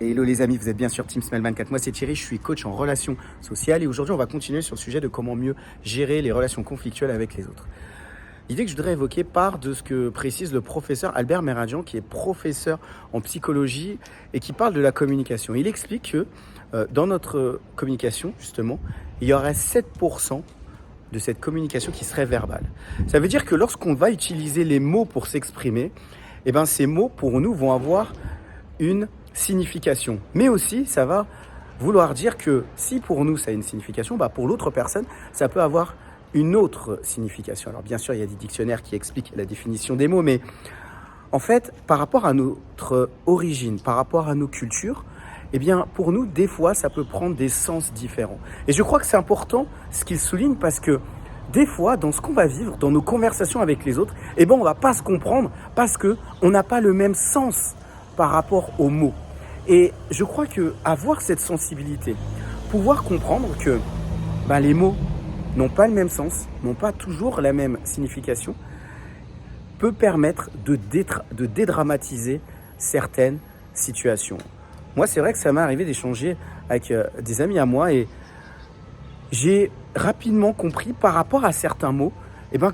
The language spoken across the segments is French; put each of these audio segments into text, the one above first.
Hello les amis, vous êtes bien sur Team Smile 24. Moi c'est Thierry, je suis coach en relations sociales et aujourd'hui on va continuer sur le sujet de comment mieux gérer les relations conflictuelles avec les autres. L'idée que je voudrais évoquer part de ce que précise le professeur Albert Mehrabian, qui est professeur en psychologie et qui parle de la communication. Il explique que dans notre communication, justement, il y aurait 7% de cette communication qui serait verbale. Ça veut dire que lorsqu'on va utiliser les mots pour s'exprimer, eh ben, ces mots pour nous vont avoir une signification. Mais aussi, ça va vouloir dire que si pour nous ça a une signification, bah pour l'autre personne, ça peut avoir une autre signification. Alors bien sûr, il y a des dictionnaires qui expliquent la définition des mots, mais en fait, par rapport à notre origine, par rapport à nos cultures, eh bien, pour nous, des fois, ça peut prendre des sens différents. Et je crois que c'est important ce qu'il souligne parce que des fois, dans ce qu'on va vivre, dans nos conversations avec les autres, eh ben, on va pas se comprendre parce qu'on n'a pas le même sens par rapport aux mots. Et je crois que avoir cette sensibilité, pouvoir comprendre que les mots n'ont pas le même sens, n'ont pas toujours la même signification, peut permettre de dédramatiser certaines situations. Moi, c'est vrai que ça m'est arrivé d'échanger avec des amis à moi et j'ai rapidement compris par rapport à certains mots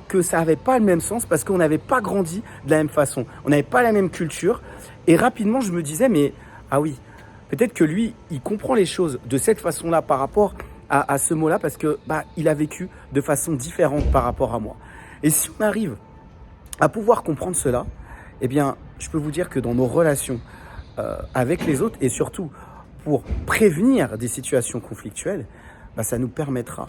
que ça n'avait pas le même sens parce qu'on n'avait pas grandi de la même façon, on n'avait pas la même culture. Et rapidement, je me disais, mais ah oui, peut-être que lui, il comprend les choses de cette façon-là par rapport à ce mot-là parce que il a vécu de façon différente par rapport à moi. Et si on arrive à pouvoir comprendre cela, eh bien, je peux vous dire que dans nos relations avec les autres et surtout pour prévenir des situations conflictuelles, ça nous permettra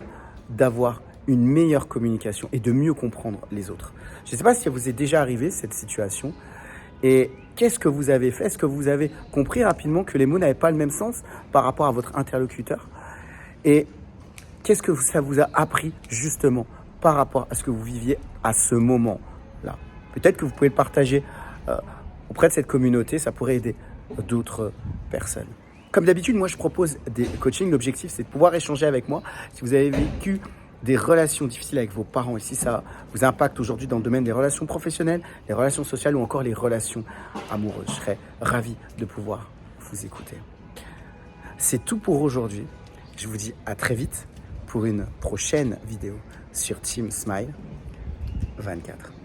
d'avoir une meilleure communication et de mieux comprendre les autres. Je ne sais pas si ça vous est déjà arrivé cette situation et qu'est-ce que vous avez fait? Est-ce que vous avez compris rapidement que les mots n'avaient pas le même sens par rapport à votre interlocuteur? Et qu'est-ce que ça vous a appris justement par rapport à ce que vous viviez à ce moment-là? Peut-être que vous pouvez le partager auprès de cette communauté, ça pourrait aider d'autres personnes. Comme d'habitude, moi je propose des coachings. L'objectif c'est de pouvoir échanger avec moi. Si vous avez vécu des relations difficiles avec vos parents et si ça vous impacte aujourd'hui dans le domaine des relations professionnelles, les relations sociales ou encore les relations amoureuses, je serais ravi de pouvoir vous écouter. C'est tout pour aujourd'hui. Je vous dis à très vite pour une prochaine vidéo sur Team Smile 24.